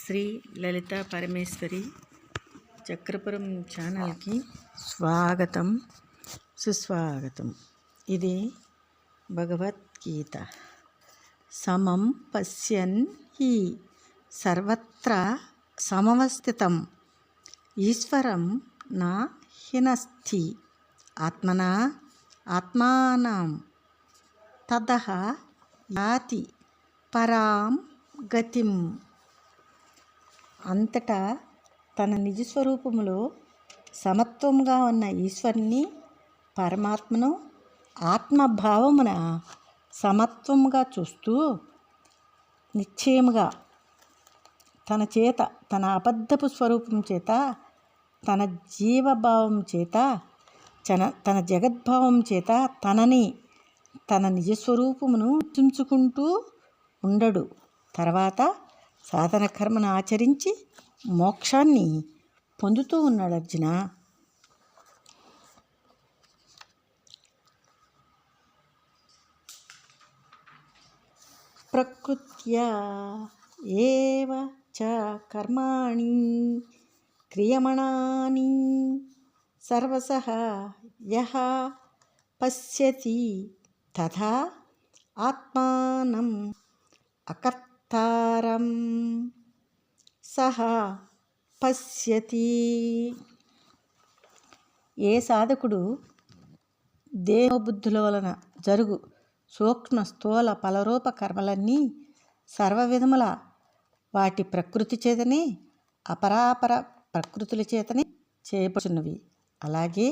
శ్రీ లలిత పరమేశ్వరి చక్రపురం ఛానల్కి స్వాగతం సుస్వాగతం. ఇది భగవద్గీత. సమం పశ్యన్ హి సర్వత్ర సమవస్థితం ఈశ్వరం నా హినస్థి ఆత్మనా ఆత్మానం తదః యాతి పరాం గతిం. అంతటా తన నిజస్వరూపములో సమత్వముగా ఉన్న ఈశ్వరుని పరమాత్మను ఆత్మభావమున సమత్వముగా చూస్తూ నిశ్చయముగా తన చేత, తన అబద్ధపు స్వరూపం చేత, తన జీవభావం చేత, తన జగద్భావం చేత తన నిజస్వరూపమును గుర్తుంచుకుంటూ ఉండడు. తర్వాత సాధన కర్మను ఆచరించి మోక్షాన్ని పొందుతూ ఉన్నాడు అర్జున. ప్రకృత్యా ఏవ చ కర్మాణి క్రియమాణాని సర్వశః యః పశ్యతి తథా ఆత్మానం అకర్తారం సహ పశ్యతి. ఏ సాధకుడు దేహబుద్ధుల వలన జరుగు సూక్ష్మ స్థూల ఫలరూప కర్మలన్నీ సర్వవిధముల వాటి ప్రకృతి చేతనే అపరాపర ప్రకృతుల చేతనే చేయబడుచున్నవి. అలాగే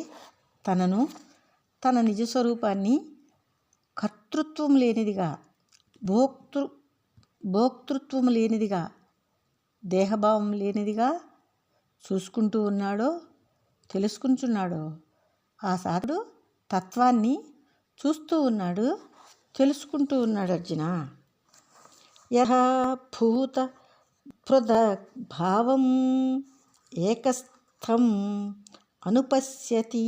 తన నిజస్వరూపాన్ని కర్తృత్వం లేనిదిగా, భోక్తృత్వం లేనిదిగా, దేహభావం లేనిదిగా చూసుకుంటూ ఉన్నాడో, తెలుసుకుంటున్నాడో ఆ సాధుడు తత్వాన్ని చూస్తూ ఉన్నాడు, తెలుసుకుంటూ ఉన్నాడు అర్జున. యః భూత పృథక్ భావం ఏకస్థం అనుపశ్యతి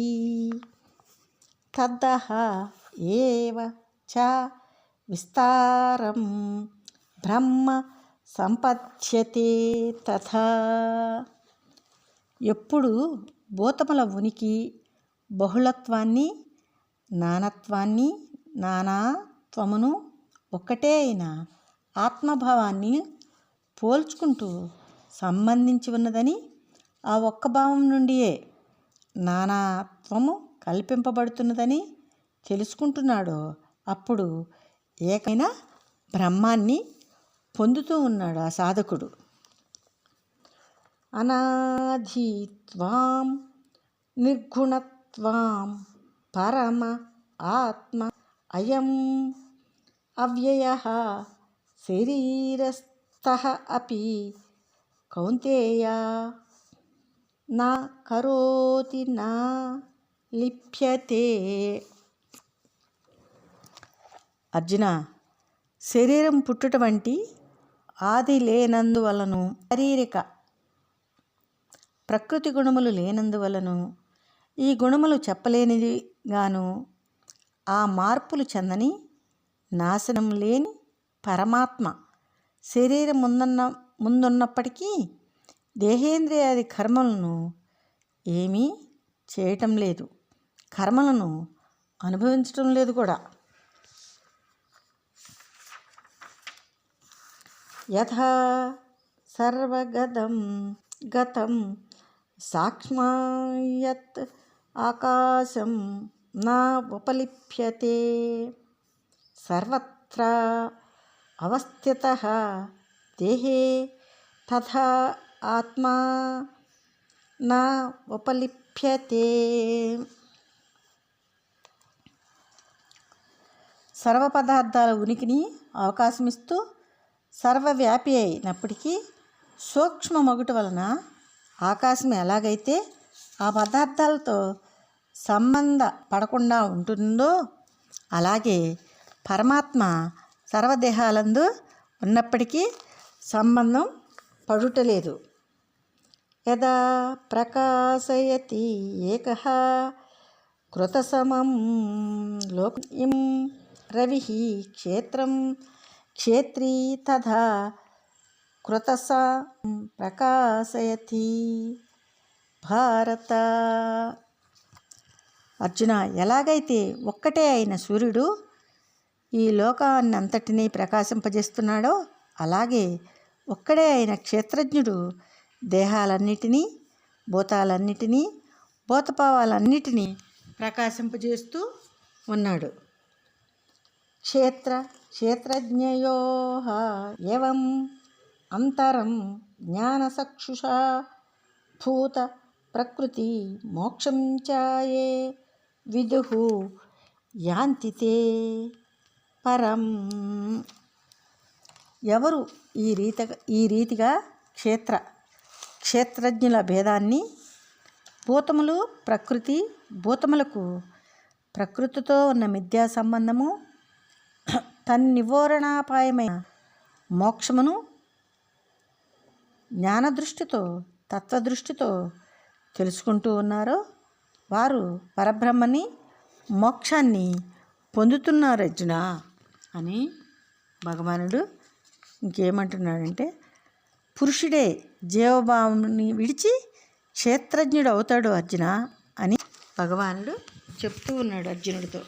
తదః ఏవ చ విస్తారం బ్రహ్మ సంపద్యతే తథా. ఎప్పుడు భూతముల ఉనికి, బహుళత్వాన్ని, నానత్వాన్ని, నానాత్వమును ఒక్కటే అయిన ఆత్మభావాన్ని పోల్చుకుంటూ సంబంధించి ఉన్నదని, ఆ ఒక్క భావం నుండియే నానాత్వము కల్పింపబడుతున్నదని తెలుసుకుంటున్నాడో అప్పుడు ఏకైన బ్రహ్మాన్ని పొందుతూ ఉన్నాడు ఆ సాధకుడు. అనాదిత్వాం నిర్గుణత్వాం పరమ ఆత్మ అయం అవ్యయః శరీరస్థః అపి కౌంతేయ నా కరోతి నా లిప్యతే. అర్జున, శరీరం పుట్టుట వంటి ఆది లేనందువలను, శారీరక ప్రకృతి గుణములు లేనందువలను, ఈ గుణములు చెప్పలేనిదిగాను, ఆ మార్పులు చెందని నాశనం లేని పరమాత్మ శరీరం ముందున్నప్పటికీ దేహేంద్రియాది కర్మలను ఏమీ చేయటం లేదు, కర్మలను అనుభవించటం లేదు కూడా. యథా సర్వగతం సాక్ష్మాయత్ ఆకాశం నా ఉపలిప్యతే సర్వత్ర అవస్థితః దేహే తథా ఆత్మా నా ఉపలిప్యతే. సర్వ పదార్థాల ఉనికిని అవకాశమిస్తూ సర్వవ్యాపి అయినప్పటికీ సూక్ష్మ మగుట వలన ఆకాశం ఎలాగైతే ఆ పదార్థాలతో సంబంధ పడకుండా ఉంటుందో అలాగే పరమాత్మ సర్వదేహాలందు ఉన్నప్పటికీ సంబంధం పడుటలేదు. యదా ప్రకాశయతి ఏకః కృతసమం లోకం రవిః క్షేత్రం క్షేత్రీ తథా కృతసా ప్రకాశయతి భారత. అర్జున, ఎలాగైతే ఒక్కటే అయిన సూర్యుడు ఈ లోకాన్నంతటినీ ప్రకాశింపజేస్తున్నాడో అలాగే ఒక్కడే అయిన క్షేత్రజ్ఞుడు దేహాలన్నిటినీ, భూతాలన్నిటినీ, భూతభావాలన్నిటినీ ప్రకాశింపజేస్తూ ఉన్నాడు. క్షేత్రజ్ఞయో ఏవం అంతరం జ్ఞానచక్షుషా భూత ప్రకృతి మోక్షం చాయే విదుః యాంతి తే పరం. ఎవరు ఈ రీతిగా క్షేత్రజ్ఞుల భేదాన్ని, భూతములు ప్రకృతి, భూతములకు ప్రకృతితో ఉన్న మిథ్యా సంబంధము, తన్నివారణాపాయమైన మోక్షమును జ్ఞానదృష్టితో, తత్వదృష్టితో తెలుసుకుంటూ ఉన్నారో వారు పరబ్రహ్మని, మోక్షాన్ని పొందుతున్నారు అర్జున అని భగవానుడు ఇంకేమంటున్నాడంటే, పురుషుడే జీవభావాన్ని విడిచి క్షేత్రజ్ఞుడు అవుతాడు అర్జున అని భగవానుడు చెప్తూ ఉన్నాడు అర్జునుడితో.